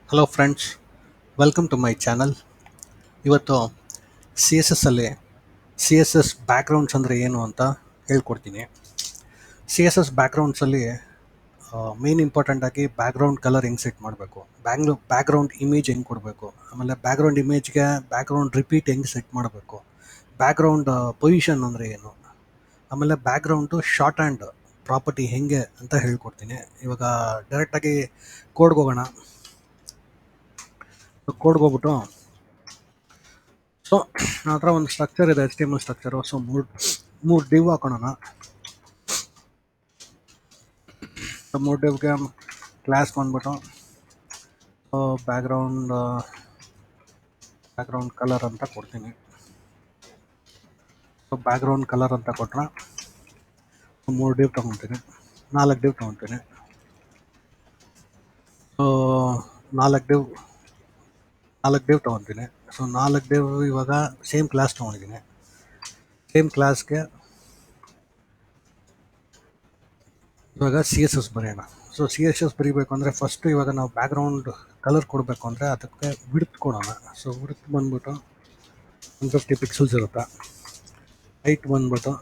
Hello friends, welcome to my channel. ಇವತ್ತು C S S ಅಲ್ಲಿ C S S backgrounds ಅಂದರೆ ಏನು ಅಂತ ಹೇಳ್ಕೊಡ್ತೀನಿ. ಸಿ ಎಸ್ ಎಸ್ ಬ್ಯಾಕ್ಗ್ರೌಂಡ್ಸಲ್ಲಿ ಮೇನ್ ಇಂಪಾರ್ಟೆಂಟಾಗಿ ಬ್ಯಾಕ್ಗ್ರೌಂಡ್ ಕಲರ್ ಹೆಂಗೆ ಸೆಟ್ ಮಾಡಬೇಕು, ಬ್ಯಾಕ್ಗ್ರೌಂಡ್ ಇಮೇಜ್ ಹೆಂಗೆ ಕೊಡಬೇಕು, ಆಮೇಲೆ ಬ್ಯಾಕ್ಗ್ರೌಂಡ್ ಇಮೇಜ್ಗೆ ಬ್ಯಾಕ್ಗ್ರೌಂಡ್ ರಿಪೀಟ್ ಹೆಂಗೆ ಸೆಟ್ ಮಾಡಬೇಕು, ಬ್ಯಾಕ್ಗ್ರೌಂಡ್ ಪೊಸಿಷನ್ ಅಂದರೆ ಏನು, ಆಮೇಲೆ ಬ್ಯಾಕ್ಗ್ರೌಂಡು ಶಾರ್ಟ್ ಆ್ಯಂಡ್ ಪ್ರಾಪರ್ಟಿ ಹೆಂಗೆ ಅಂತ ಹೇಳ್ಕೊಡ್ತೀನಿ. ಇವಾಗ ಡೈರೆಕ್ಟಾಗಿ ಕೋಡ್ಗೆ ಹೋಗೋಣ. ಕೋಡ್ಗೆ ಹೋಗ್ಬಿಟ್ಟು ಸೊ ನನ್ನ ಹತ್ರ ಒಂದು ಸ್ಟ್ರಕ್ಚರ್ ಇದೆ, H T M L structure. So ಮೂರು ಡಿವ್ ಹಾಕೋಣ. ಸೊ ಮೂರು ಡಿವ್ಗೆ ಕ್ಲಾಸ್ ಬಂದ್ಬಿಟ್ಟು ಬ್ಯಾಕ್ಗ್ರೌಂಡ್ ಕಲರ್ ಅಂತ ಕೊಡ್ತೀನಿ. ಸೊ ಬ್ಯಾಕ್ಗ್ರೌಂಡ್ ಕಲರ್ ಅಂತ ಕೊಟ್ಟರೆ ಮೂರು ಡಿವ್ ತೊಗೊತೀನಿ, 4 ಡಿವ್ ತೊಗೊತೀನಿ. ಸೊ 4 ಡಿವ್ ತೊಗೊತೀನಿ. ಸೊ 4 ಡಿವ್ ಇವಾಗ ಸೇಮ್ ಕ್ಲಾಸ್ ತೊಗೊಂಡಿದ್ದೀನಿ. ಸೇಮ್ ಕ್ಲಾಸ್ಗೆ ಇವಾಗ ಸಿ ಎಸ್ ಎಸ್ ಬರೆಯೋಣ. ಸೊ ಸಿ ಎಸ್ ಎಸ್ ಬರೀಬೇಕು ಅಂದರೆ ಫಸ್ಟು ಇವಾಗ ನಾವು ಬ್ಯಾಕ್ಗ್ರೌಂಡ್ ಕಲರ್ ಕೊಡಬೇಕು ಅಂದರೆ ಅದಕ್ಕೆ ವಿಡ್ತ್ ಕೊಡೋಣ. ಸೊ ವಿಡ್ತ್ ಬಂದ್ಬಿಟ್ಟು 150 ಪಿಕ್ಸಲ್ಸ್ ಇರುತ್ತೆ. ಹೈಟ್ ಬಂದ್ಬಿಟ್ಟು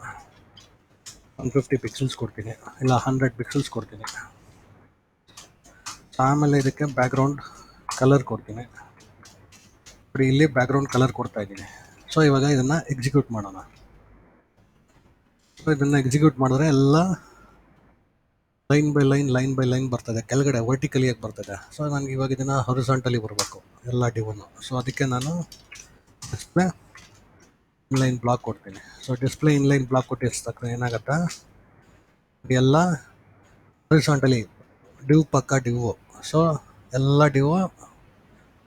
150 ಪಿಕ್ಸಲ್ಸ್ ಕೊಡ್ತೀನಿ, ಇಲ್ಲ 100 ಪಿಕ್ಸಲ್ಸ್ ಕೊಡ್ತೀನಿ. ಆಮೇಲೆ ಇದಕ್ಕೆ ಬ್ಯಾಕ್ಗ್ರೌಂಡ್ ಕಲರ್ ಕೊಡ್ತೀನಿ. ನೋಡಿ, ಇಲ್ಲಿ ಬ್ಯಾಕ್ಗ್ರೌಂಡ್ ಕಲರ್ ಕೊಡ್ತಾ ಇದ್ದೀನಿ. ಸೊ ಇವಾಗ ಇದನ್ನು ಎಕ್ಸಿಕ್ಯೂಟ್ ಮಾಡೋಣ. ಸೊ ಇದನ್ನು ಎಕ್ಸಿಕ್ಯೂಟ್ ಮಾಡಿದ್ರೆ ಎಲ್ಲ ಲೈನ್ ಬೈ ಲೈನ್ ಬರ್ತದೆ, ಕೆಳಗಡೆ ವರ್ಟಿಕಲಿಯಾಗಿ ಬರ್ತದೆ. ಸೊ ನನಗೆ ಇವಾಗ ಇದನ್ನು ಹೊರಿಸಾಂಟಲಿ ಬರಬೇಕು ಎಲ್ಲ ಡಿವನ್ನು. ಸೊ ಅದಕ್ಕೆ ನಾನು ಡಿಸ್ಪ್ಲೇ ಇನ್ಲೈನ್ ಬ್ಲಾಕ್ ಕೊಡ್ತೀನಿ. ಸೊ ಡಿಸ್ಪ್ಲೇ ಇನ್ಲೈನ್ ಬ್ಲಾಕ್ ಕೊಟ್ಟಿರ್ತಕ್ಕ ಏನಾಗುತ್ತೆ, ಎಲ್ಲ ಹೊರಿಸಾಂಟಲಿ ಡಿವ್ ಪಕ್ಕ ಡಿವ್. ಸೊ ಎಲ್ಲ ಡಿವ್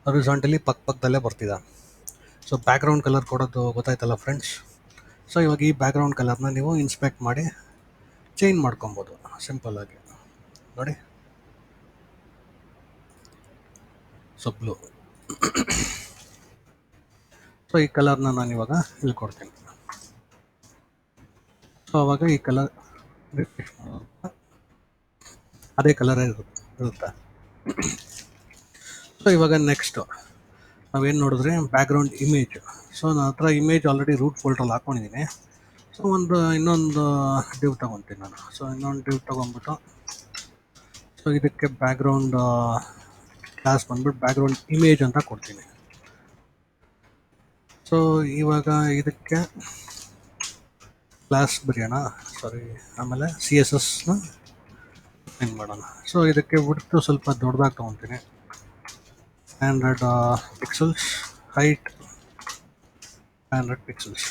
ಹೊರಿಸಾಂಟಲಿ ಪಕ್ಕದಲ್ಲೇ ಬರ್ತಿದೆ. ಸೊ ಬ್ಯಾಕ್ಗ್ರೌಂಡ್ ಕಲರ್ ಕೊಡೋದು ಗೊತ್ತಾಯ್ತಲ್ಲ ಫ್ರೆಂಡ್ಸ್. ಸೊ ಇವಾಗ ಈ ಬ್ಯಾಕ್ಗ್ರೌಂಡ್ ಕಲರ್ನ ನೀವು ಇನ್ಸ್ಪೆಕ್ಟ್ ಮಾಡಿ ಚೇಂಜ್ ಮಾಡ್ಕೊಬೋದು ಸಿಂಪಲ್ಲಾಗಿ. ನೋಡಿ, ಸೊ ಬ್ಲೂ. ಸೊ ಈ ಕಲರ್ನ ನಾನು ಇವಾಗ ಇಲ್ಲಿ ಕೊಡ್ತೀನಿ. ಸೊ ಅವಾಗ ಈ ಕಲರ್ ಅದೇ ಕಲರೇ ಇರುತ್ತೆ. ಸೊ ಇವಾಗ ನೆಕ್ಸ್ಟು ನಾವೇನು ನೋಡಿದ್ರೆ ಬ್ಯಾಕ್ಗ್ರೌಂಡ್ ಇಮೇಜ್. ಸೊ ನನ್ನ ಹತ್ರ ಇಮೇಜ್ ಆಲ್ರೆಡಿ ರೂಟ್ ಫೋಲ್ಡ್ರಲ್ಲಿ ಹಾಕ್ಕೊಂಡಿದ್ದೀನಿ. ಸೊ ಇನ್ನೊಂದು ಡಿವ್ ತೊಗೊತೀನಿ ನಾನು. ಸೊ ಇನ್ನೊಂದು ಡಿವ್ ತೊಗೊಂಡ್ಬಿಟ್ಟು ಸೊ ಇದಕ್ಕೆ ಬ್ಯಾಕ್ಗ್ರೌಂಡ್ ಕ್ಲಾಸ್ ಬಂದ್ಬಿಟ್ಟು ಬ್ಯಾಕ್ಗ್ರೌಂಡ್ ಇಮೇಜ್ ಅಂತ ಕೊಡ್ತೀನಿ. ಸೊ ಇವಾಗ ಇದಕ್ಕೆ ಕ್ಲಾಸ್ ಬರೆಯೋಣ, ಆಮೇಲೆ ಸಿ ಎಸ್ ಎಸ್ನ ಏನು ಮಾಡೋಣ. ಸೊ ಇದಕ್ಕೆ ವಿಡ್ತ್ ಸ್ವಲ್ಪ ದೊಡ್ಡದಾಗಿ ತೊಗೊತೀನಿ, 500 ಪಿಕ್ಸಲ್ಸ್. Height 500 pixels.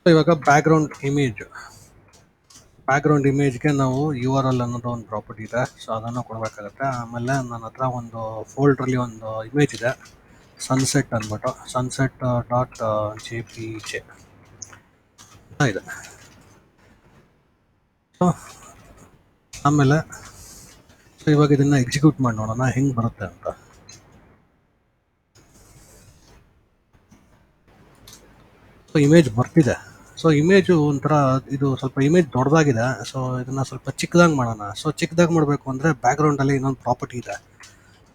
ಸೊ ಇವಾಗ ಬ್ಯಾಕ್ಗ್ರೌಂಡ್ ಇಮೇಜ್ಗೆ ನಾವು ಯು ಆರ್ ಎಲ್ ಅನ್ನೋದು ಒಂದು ಪ್ರಾಪರ್ಟಿ ಇದೆ. ಸೊ ಅದನ್ನು ಕೊಡಬೇಕಾಗತ್ತೆ. ಆಮೇಲೆ ನನ್ನ ಹತ್ರ ಒಂದು ಫೋಲ್ಡ್ರಲ್ಲಿ ಒಂದು ಇಮೇಜ್ ಇದೆ, ಸನ್ಸೆಟ್ ಅಂದ್ಬಿಟ್ಟು, sunset dot J P J ಇದೆ. ಸೊ ಆಮೇಲೆ ಸೊ ಇವಾಗ ಇದನ್ನು ಎಕ್ಸಿಕ್ಯೂಟ್ ಮಾಡಿ ನೋಡೋಣ ಹೆಂಗೆ ಬರುತ್ತೆ ಅಂತ. ಸೊ ಇಮೇಜ್ ಬರ್ತಿದೆ. ಸೊ ಇಮೇಜು ಒಂಥರ ಇದು ಸ್ವಲ್ಪ ಇಮೇಜ್ ದೊಡ್ಡದಾಗಿದೆ. ಸೊ ಇದನ್ನು ಸ್ವಲ್ಪ ಚಿಕ್ಕದಾಗಿ ಮಾಡೋಣ. ಸೊ ಚಿಕ್ಕದಾಗಿ ಮಾಡಬೇಕು ಅಂದರೆ ಬ್ಯಾಕ್ಗ್ರೌಂಡಲ್ಲಿ ಇನ್ನೊಂದು ಪ್ರಾಪರ್ಟಿ ಇದೆ.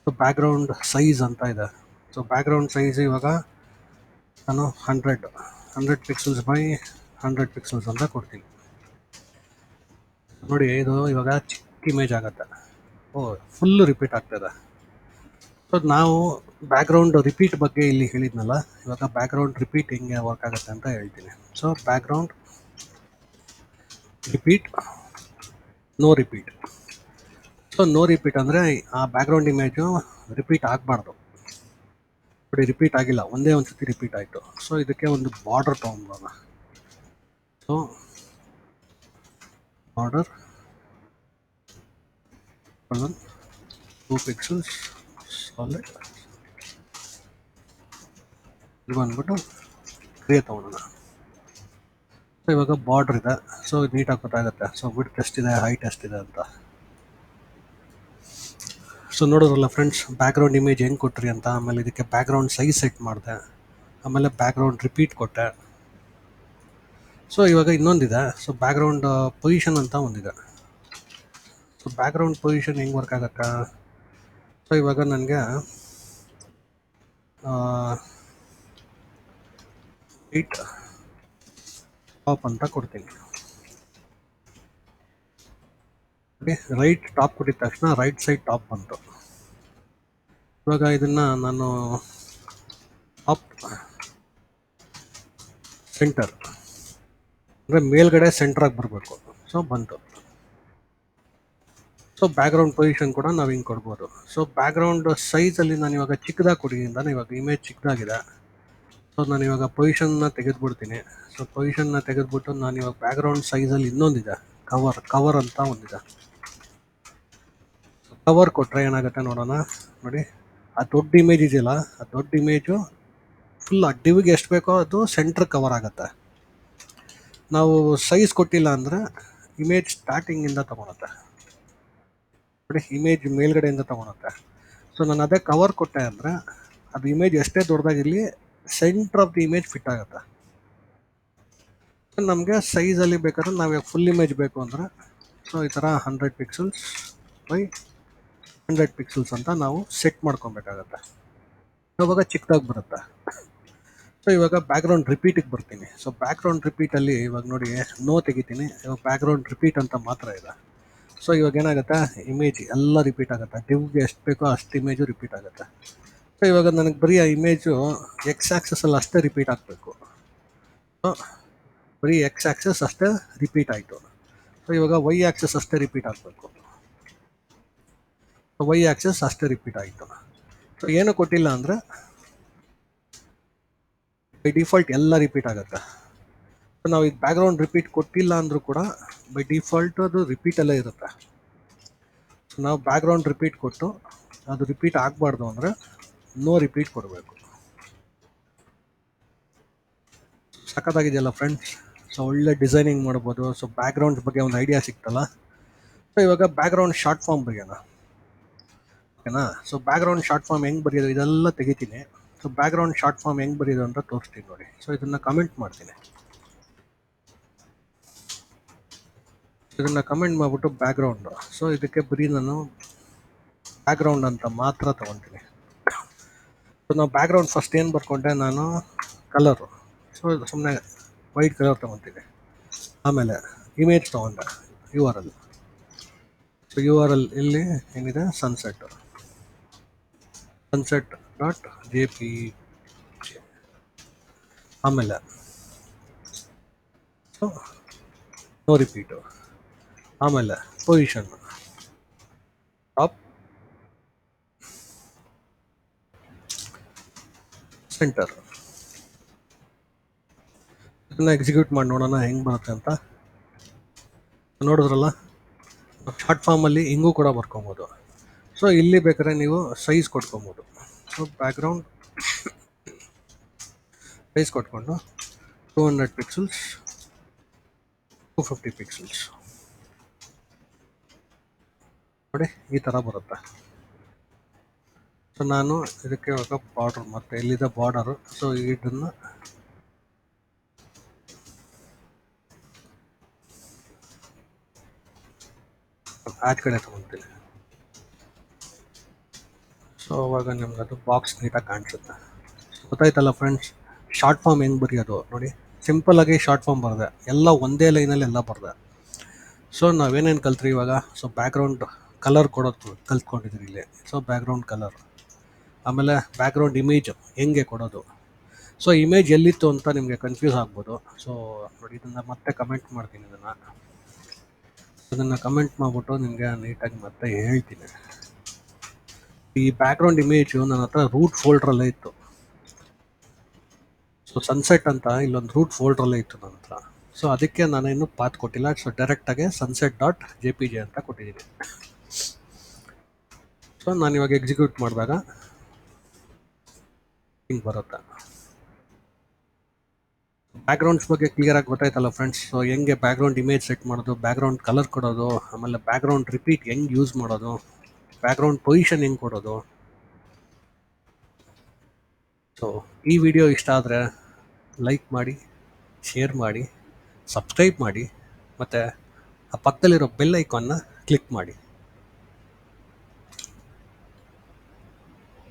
ಸೊ ಬ್ಯಾಕ್ಗ್ರೌಂಡ್ ಸೈಜ್ ಅಂತ ಇದೆ. ಸೊ ಬ್ಯಾಕ್ಗ್ರೌಂಡ್ ಸೈಜ್ ಇವಾಗ ನಾನು 100 ಪಿಕ್ಸಲ್ಸ್ ಬೈ 100 ಪಿಕ್ಸಲ್ಸ್ ಅಂತ ಕೊಡ್ತೀನಿ. ನೋಡಿ, ಇದು ಇವಾಗ ಚಿಕ್ಕ ಇಮೇಜ್ ಆಗುತ್ತೆ. ಫುಲ್ಲು ರಿಪೀಟ್ ಆಗ್ತದೆ. ಸೊ ನಾವು ಬ್ಯಾಕ್ಗ್ರೌಂಡ್ ರಿಪೀಟ್ ಬಗ್ಗೆ ಇಲ್ಲಿ ಹೇಳಿದ್ನಲ್ಲ, ಇವಾಗ ಬ್ಯಾಕ್ಗ್ರೌಂಡ್ ರಿಪೀಟ್ ಹೆಂಗೆ ವರ್ಕ್ ಆಗುತ್ತೆ ಅಂತ ಹೇಳ್ತೀನಿ. So background repeat, no repeat. So no repeat ಅಂದರೆ ಆ ಬ್ಯಾಕ್ಗ್ರೌಂಡ್ ಇಮೇಜು ರಿಪೀಟ್ ಆಗಬಾರ್ದು. ನೋಡಿ, ರಿಪೀಟ್ ಆಗಿಲ್ಲ, ಒಂದೇ ಒಂದು ಸತಿ ರಿಪೀಟ್ ಆಯಿತು. ಸೊ ಇದಕ್ಕೆ ಒಂದು ಬಾರ್ಡರ್ ತೊಗೊಂಬೋಣ. ಸೊ ಬಾರ್ಡರ್ 2 ಪಿಕ್ಸಲ್ಸ್ ಸಾಲಿಡ್ ಇದು ಬಂದ್ಬಿಟ್ಟು ಗ್ರೇ ತೊಗೊಳೋಣ. ಸೊ ಇವಾಗ ಬಾರ್ಡ್ರ್ ಇದೆ. ಸೊ ಇದು ನೀಟಾಗಿ ಗೊತ್ತಾಗುತ್ತೆ. ಸೊ ವಿಡ್ತ್ ಎಷ್ಟಿದೆ, ಹೈಟ್ ಎಷ್ಟಿದೆ ಅಂತ. ಸೊ ನೋಡೋದ್ರಲ್ಲ ಫ್ರೆಂಡ್ಸ್, ಬ್ಯಾಕ್ಗ್ರೌಂಡ್ ಇಮೇಜ್ ಹೆಂಗೆ ಕೊಟ್ರಿ ಅಂತ. ಆಮೇಲೆ ಇದಕ್ಕೆ ಬ್ಯಾಕ್ಗ್ರೌಂಡ್ ಸೈಜ್ ಸೆಟ್ ಮಾಡಿದೆ, ಆಮೇಲೆ ಬ್ಯಾಕ್ಗ್ರೌಂಡ್ ರಿಪೀಟ್ ಕೊಟ್ಟೆ. ಸೊ ಇವಾಗ ಇನ್ನೊಂದಿದೆ, ಸೊ ಬ್ಯಾಕ್ಗ್ರೌಂಡ್ ಪೊಸಿಷನ್ ಅಂತ ಒಂದಿದೆ. ಸೊ ಬ್ಯಾಕ್ಗ್ರೌಂಡ್ ಪೊಸಿಷನ್ ಹೆಂಗೆ ವರ್ಕ್ ಆಗತ್ತಾ? ಸೊ ಇವಾಗ ನನಗೆ ರೈಟ್ ಟಾಪ್ ಅಂತ ಕೊಡ್ತೀನಿ. ರೈಟ್ ಟಾಪ್ ಕೊಟ್ಟಿದ ತಕ್ಷಣ ರೈಟ್ ಸೈಡ್ ಟಾಪ್ ಬಂತು. ಇವಾಗ ಇದನ್ನು ನಾನು ಟಾಪ್ ಸೆಂಟರ್ ಅಂದರೆ ಮೇಲ್ಗಡೆ ಸೆಂಟ್ರಾಗಿ ಬರಬೇಕು. ಸೊ ಬಂತು. ಸೊ ಬ್ಯಾಕ್ಗ್ರೌಂಡ್ ಪೊಸಿಷನ್ ಕೂಡ ನಾವು ಹಿಂಗೆ ಕೊಡ್ಬೋದು. ಸೊ ಬ್ಯಾಕ್ಗ್ರೌಂಡ್ ಸೈಜಲ್ಲಿ ನಾನು ಇವಾಗ ಚಿಕ್ಕದಾಗಿ ಕೊಟ್ಟಿದ್ದೀನಿ, ಇವಾಗ ಇಮೇಜ್ ಚಿಕ್ಕದಾಗಿದೆ. ಸೊ ನಾನು ಇವಾಗ ಪೊಸಿಷನ್ನ ತೆಗೆದುಬಿಡ್ತೀನಿ. ಸೊ ಪೊಸಿಷನ್ನ ತೆಗೆದುಬಿಟ್ಟು ನಾನು ಇವಾಗ ಬ್ಯಾಕ್ಗ್ರೌಂಡ್ ಸೈಜಲ್ಲಿ ಇನ್ನೊಂದಿದೆ, ಕವರ್ ಅಂತ ಒಂದಿದೆ. ಕವರ್ ಕೊಟ್ಟರೆ ಏನಾಗುತ್ತೆ ನೋಡೋಣ. ನೋಡಿ, ಆ ದೊಡ್ಡ ಇಮೇಜ್ ಇದೆಯಲ್ಲ, ಆ ದೊಡ್ಡ ಇಮೇಜು ಫುಲ್ ಆ ಡಿವಿಗೆ ಎಷ್ಟು ಬೇಕೋ ಅದು ಸೆಂಟ್ರ್ ಕವರ್ ಆಗುತ್ತೆ. ನಾವು ಸೈಜ್ ಕೊಟ್ಟಿಲ್ಲ ಅಂದರೆ ಇಮೇಜ್ ಸ್ಟಾರ್ಟಿಂಗಿಂದ ತೊಗೊಳುತ್ತೆ. ನೋಡಿ, ಇಮೇಜ್ ಮೇಲ್ಗಡೆಯಿಂದ ತೊಗೊಳುತ್ತೆ. ಸೊ ನಾನು ಅದೇ ಕವರ್ ಕೊಟ್ಟೆ ಅಂದರೆ ಅದು ಇಮೇಜ್ ಎಷ್ಟೇ ದೊಡ್ಡದಾಗಿರಲಿ centre of the image fit ಆಗುತ್ತೆ. ನಮಗೆ ಸೈಜಲ್ಲಿ ಬೇಕಾದ್ರೆ ನಾವು ಫುಲ್ ಇಮೇಜ್ ಬೇಕು ಅಂದರೆ ಸೊ ಈ ಥರ 100 ಪಿಕ್ಸೆಲ್ಸ್ ಬೈ 100 ಪಿಕ್ಸೆಲ್ಸ್ ಅಂತ ನಾವು ಸೆಟ್ ಮಾಡ್ಕೊಬೇಕಾಗತ್ತೆ. ಇವಾಗ ಚಿಕ್ಕದಾಗಿ ಬರುತ್ತೆ. ಸೊ ಇವಾಗ ಬ್ಯಾಕ್ಗ್ರೌಂಡ್ ರಿಪೀಟಿಗೆ ಬರ್ತೀನಿ. ಸೊ ಬ್ಯಾಕ್ಗ್ರೌಂಡ್ ರಿಪೀಟಲ್ಲಿ ಇವಾಗ ನೋಡಿ ನೋ ತೆಗಿತೀನಿ. ಇವಾಗ ಬ್ಯಾಕ್ಗ್ರೌಂಡ್ ರಿಪೀಟ್ ಅಂತ ಮಾತ್ರ ಇದೆ. ಸೊ ಇವಾಗ ಏನಾಗುತ್ತೆ, ಇಮೇಜ್ ಎಲ್ಲ ರಿಪೀಟ್ ಆಗುತ್ತೆ. ಡಿವ್ಗೆ ಎಷ್ಟು ಬೇಕೋ ಅಷ್ಟು ಇಮೇಜು ರಿಪೀಟ್ ಆಗುತ್ತೆ. ಸೊ ಇವಾಗ ನನಗೆ ಬರೀ ಆ ಇಮೇಜು ಎಕ್ಸ್ ಆ್ಯಕ್ಸಸಲ್ಲಿ ಅಷ್ಟೇ ರಿಪೀಟ್ ಆಗಬೇಕು. ಸೊ ಬರೀ ಎಕ್ಸ್ ಆ್ಯಕ್ಸಸ್ ಅಷ್ಟೇ ರಿಪೀಟ್ ಆಯಿತು. ಸೊ ಇವಾಗ ವೈ ಆ್ಯಕ್ಸಸ್ ಅಷ್ಟೇ ರಿಪೀಟ್ ಆಗಬೇಕು. ವೈ ಆ್ಯಕ್ಸಸ್ ಅಷ್ಟೇ ರಿಪೀಟ್ ಆಯಿತು. ಸೊ ಏನು ಕೊಟ್ಟಿಲ್ಲ ಅಂದರೆ ಬೈ ಡಿಫಾಲ್ಟ್ ಎಲ್ಲ ರಿಪೀಟ್ ಆಗುತ್ತೆ. ಸೊ ನಾವು ಇದು ಬ್ಯಾಕ್ಗ್ರೌಂಡ್ ರಿಪೀಟ್ ಕೊಟ್ಟಿಲ್ಲ ಅಂದರೂ ಕೂಡ ಬೈ ಡಿಫಾಲ್ಟ್ ಅದು ರಿಪೀಟಲ್ಲೇ ಇರುತ್ತೆ. ಸೊ ನಾವು ಬ್ಯಾಕ್ಗ್ರೌಂಡ್ ರಿಪೀಟ್ ಕೊಟ್ಟು ಅದು ರಿಪೀಟ್ ಆಗಬಾರ್ದು ಅಂದರೆ ನೋ ರಿಪೀಟ್ ಕೊಡಬೇಕು. ಸಖತ್ತಾಗಿದೆಯಲ್ಲ ಫ್ರೆಂಡ್ಸ್. ಸೊ ಒಳ್ಳೆ ಡಿಸೈನಿಂಗ್ ಮಾಡ್ಬೋದು. ಸೊ ಬ್ಯಾಕ್ಗ್ರೌಂಡ್ಸ್ ಬಗ್ಗೆ ಒಂದು ಐಡಿಯಾ ಸಿಕ್ತಲ್ಲ. ಸೊ ಇವಾಗ ಬ್ಯಾಕ್ಗ್ರೌಂಡ್ ಶಾರ್ಟ್ ಫಾರ್ಮ್ ಬರೆಯೋಣ, ಓಕೆನಾ? ಸೊ ಬ್ಯಾಕ್ಗ್ರೌಂಡ್ ಶಾರ್ಟ್ ಫಾರ್ಮ್ ಹೆಂಗೆ ಬರೆಯೋದು ಇದೆಲ್ಲ ತೆಗಿತೀನಿ. ಸೊ ಬ್ಯಾಕ್ಗ್ರೌಂಡ್ ಶಾರ್ಟ್ ಫಾರ್ಮ್ ಹೆಂಗೆ ಬರೆಯೋದು ಅಂತ ತೋರಿಸ್ತೀನಿ ನೋಡಿ. ಸೊ ಇದನ್ನು ಕಮೆಂಟ್ ಮಾಡ್ತೀನಿ. ಇದನ್ನು ಕಮೆಂಟ್ ಮಾಡಿಬಿಟ್ಟು ಬ್ಯಾಕ್ಗ್ರೌಂಡು, ಸೊ ಇದಕ್ಕೆ ಬರೀ ನಾನು ಬ್ಯಾಕ್ಗ್ರೌಂಡ್ ಅಂತ ಮಾತ್ರ ತೊಗೊತೀನಿ. ಸೊ ನಾವು ಬ್ಯಾಕ್ಗ್ರೌಂಡ್ ಫಸ್ಟ್ ಏನು ಬರ್ಕೊಂಡೆ ನಾನು, ಕಲರು. ಸೊ ಸುಮ್ಮನೆ ವೈಟ್ ಕಲರ್ ತೊಗೊತೀನಿ. ಆಮೇಲೆ ಇಮೇಜ್ ತೊಗೊಂಡೆ, URL. ಸೊ URL ಇಲ್ಲಿ ಏನಿದೆ, ಸನ್ಸೆಟ್ .jpg. ಆಮೇಲೆ ಸೊ ನೋ ರಿಪೀಟು. ಆಮೇಲೆ ಪೊಸಿಷನ್ ಟಾಪ್ ಸೆಂಟರ್. ಇದನ್ನು ಎಕ್ಸಿಕ್ಯೂಟ್ ಮಾಡಿ ನೋಡೋಣ ಹೆಂಗೆ ಬರುತ್ತೆ ಅಂತ. ನೋಡಿದ್ರಲ್ಲ, ಶಾರ್ಟ್ ಫಾರ್ಮಲ್ಲಿ ಹಿಂಗೂ ಕೂಡ ಬರ್ಕೊಬೋದು. ಸೊ ಇಲ್ಲಿ ಬೇಕಾದ್ರೆ ನೀವು ಸೈಜ್ ಕೊಟ್ಕೊಬೋದು. ಸೊ ಬ್ಯಾಕ್ಗ್ರೌಂಡ್ ಸೈಜ್ ಕೊಟ್ಕೊಂಡು 200 ಪಿಕ್ಸೆಲ್ಸ್ 250 ಪಿಕ್ಸೆಲ್ಸ್ ನೋಡಿ, ಈ ಥರ ಬರುತ್ತೆ. ಸೊ ನಾನು ಇದಕ್ಕೆ ಇವಾಗ ಬಾರ್ಡರ್, ಮತ್ತು ಎಲ್ಲಿದೆ ಬಾರ್ಡರು, ಸೊ ಇದನ್ನು ಆಚೆ ಕಡೆ ತೊಗೊತೀನಿ. ಸೊ ಅವಾಗ ನಿಮ್ಗೆ ಅದು ಬಾಕ್ಸ್ ನೀಟಾಗಿ ಕಾಣಿಸುತ್ತೆ. ಗೊತ್ತಾಯ್ತಲ್ಲ ಫ್ರೆಂಡ್ಸ್, ಶಾರ್ಟ್ ಫಾರ್ಮ್ ಹೆಂಗೆ ಬರೆಯೋದು ನೋಡಿ. ಸಿಂಪಲ್ಲಾಗಿ ಶಾರ್ಟ್ ಫಾರ್ಮ್ ಬರೆದೆ, ಎಲ್ಲ ಒಂದೇ ಲೈನಲ್ಲಿ ಎಲ್ಲ ಬರೆದೆ. ಸೊ ನಾವೇನೇನು ಕಲ್ತ್ರಿ ಇವಾಗ, ಸೊ ಬ್ಯಾಕ್ಗ್ರೌಂಡ್ ಕಲರ್ ಕೊಡೋದು ಕಲ್ತ್ಕೊಂಡಿದ್ದೀರಿ ಇಲ್ಲಿ. ಸೊ ಬ್ಯಾಕ್ಗ್ರೌಂಡ್ ಕಲರ್, ಆಮೇಲೆ ಬ್ಯಾಕ್ಗ್ರೌಂಡ್ ಇಮೇಜ್ ಹೆಂಗೆ ಕೊಡೋದು. ಸೊ ಇಮೇಜ್ ಎಲ್ಲಿತ್ತು ಅಂತ ನಿಮಗೆ ಕನ್ಫ್ಯೂಸ್ ಆಗ್ಬೋದು. ಸೊ ನೋಡಿ, ಇದನ್ನು ಮತ್ತೆ ಕಮೆಂಟ್ ಮಾಡ್ತೀನಿ. ಇದನ್ನು ಕಮೆಂಟ್ ಮಾಡಿಬಿಟ್ಟು ನಿಮಗೆ ನೀಟಾಗಿ ಮತ್ತೆ ಹೇಳ್ತೀನಿ. ಈ ಬ್ಯಾಕ್ಗ್ರೌಂಡ್ ಇಮೇಜು ನನ್ನ ಹತ್ರ ರೂಟ್ ಫೋಲ್ಡ್ರಲ್ಲೇ ಇತ್ತು. ಸೊ ಸನ್ಸೆಟ್ ಅಂತ ಇಲ್ಲೊಂದು ರೂಟ್ ಫೋಲ್ಡ್ರಲ್ಲೇ ಇತ್ತು ನನ್ನ ಹತ್ರ. ಸೊ ಅದಕ್ಕೆ ನಾನೇನು ಪಾತ್ ಕೊಟ್ಟಿಲ್ಲ. ಸೊ ಡೈರೆಕ್ಟಾಗಿ sunset.jpg ಅಂತ ಕೊಟ್ಟಿದ್ದೀನಿ. ಸೊ ನಾನು ಇವಾಗ ಎಕ್ಸಿಕ್ಯೂಟ್ ಮಾಡಿದಾಗ ಹಿಂಗೆ ಬರುತ್ತೆ. ಬ್ಯಾಕ್ಗ್ರೌಂಡ್ಸ್ ಬಗ್ಗೆ ಕ್ಲಿಯರಾಗಿ ಗೊತ್ತಾಯ್ತಲ್ಲ ಫ್ರೆಂಡ್ಸ್. ಸೊ ಹೆಂಗೆ ಬ್ಯಾಕ್ಗ್ರೌಂಡ್ ಇಮೇಜ್ ಸೆಟ್ ಮಾಡೋದು, ಬ್ಯಾಕ್ಗ್ರೌಂಡ್ ಕಲರ್ ಕೊಡೋದು, ಆಮೇಲೆ ಬ್ಯಾಕ್ಗ್ರೌಂಡ್ ರಿಪೀಟ್ ಹೆಂಗೆ ಯೂಸ್ ಮಾಡೋದು, ಬ್ಯಾಕ್ಗ್ರೌಂಡ್ ಪೊಸಿಷನ್ ಹೆಂಗೆ ಕೊಡೋದು. ಸೊ ಈ ವಿಡಿಯೋ ಇಷ್ಟ ಆದರೆ ಲೈಕ್ ಮಾಡಿ, ಶೇರ್ ಮಾಡಿ, ಸಬ್ಸ್ಕ್ರೈಬ್ ಮಾಡಿ, ಮತ್ತು ಆ ಪಕ್ಕದಲ್ಲಿರೋ ಬೆಲ್ ಐಕಾನ್ನ ಕ್ಲಿಕ್ ಮಾಡಿ.